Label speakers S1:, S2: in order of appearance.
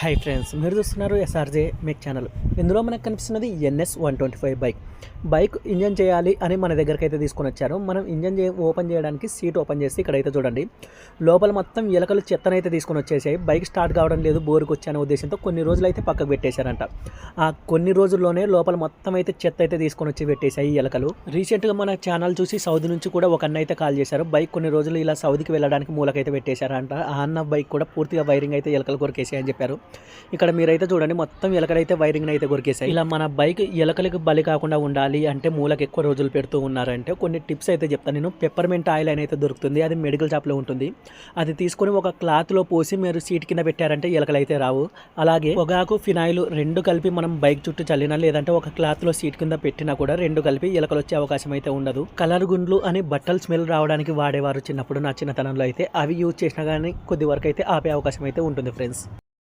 S1: Hi friends, మీరు చూస్తున్నారు SRJ make channel. ఇందులో మనకు కనిపిస్తున్నది NS 125 బైక్ ఇంజన్ చేయాలి అని మన దగ్గరికి అయితే తీసుకొని వచ్చారు. మనం ఇంజన్ ఓపెన్ చేయడానికి సీట్ ఓపెన్ చేసి ఇక్కడైతే చూడండి, లోపల మొత్తం ఎలకలు చెత్తనైతే తీసుకొని వచ్చేసాయి. బైక్ స్టార్ట్ కావడం లేదు, బోరుకు వచ్చానే ఉద్దేశంతో కొన్ని రోజులు అయితే పక్కకు పెట్టేశారంట. ఆ కొన్ని రోజుల్లోనే లోపల మొత్తం అయితే చెత్త అయితే తీసుకొని వచ్చి పెట్టేశాయి ఎలకలు. రీసెంట్గా మన ఛానల్ చూసి సౌదీ నుంచి కూడా ఒక అన్న అయితే కాల్ చేశారు. బైక్ కొన్ని రోజులు ఇలా సౌదీకి వెళ్ళడానికి మూలకైతే పెట్టేశారంట. ఆ అన్న బైక్ కూడా పూర్తిగా వైరింగ్ అయితే ఎలకలు కొరికేసాయి అని చెప్పారు. ఇక్కడ మీరైతే చూడండి, మొత్తం ఎలకలైతే వైరింగ్ అయితే కొరికేసాయి. ఇలా మన బైక్ ఎలకలకు బలి కాకుండా ఉండాలి అంటే మూలకు ఎక్కువ రోజులు పెడుతూ ఉన్నారంటే కొన్ని టిప్స్ అయితే చెప్తాను నేను. పెప్పర్మెంట్ ఆయిల్ అనేది దొరుకుతుంది, అది మెడికల్ షాప్లో ఉంటుంది. అది తీసుకొని ఒక క్లాత్లో పోసి మీరు సీట్ కింద పెట్టారంటే ఎలకలు అయితే రావు. అలాగే పొగాకు, ఫినాయిల్ రెండు కలిపి మనం బైక్ చుట్టూ చల్లినా, లేదంటే ఒక క్లాత్లో సీట్ కింద పెట్టినా కూడా రెండు కలిపి ఎలకలు వచ్చే అవకాశం అయితే ఉండదు. కలర్ గుండ్లు అని బట్టలు స్మెల్ రావడానికి వాడేవారు చిన్నప్పుడు, నా చిన్నతనంలో అయితే. అవి యూజ్ చేసినా కానీ కొద్ది వరకు అయితే ఆపే అవకాశం అయితే ఉంటుంది ఫ్రెండ్స్.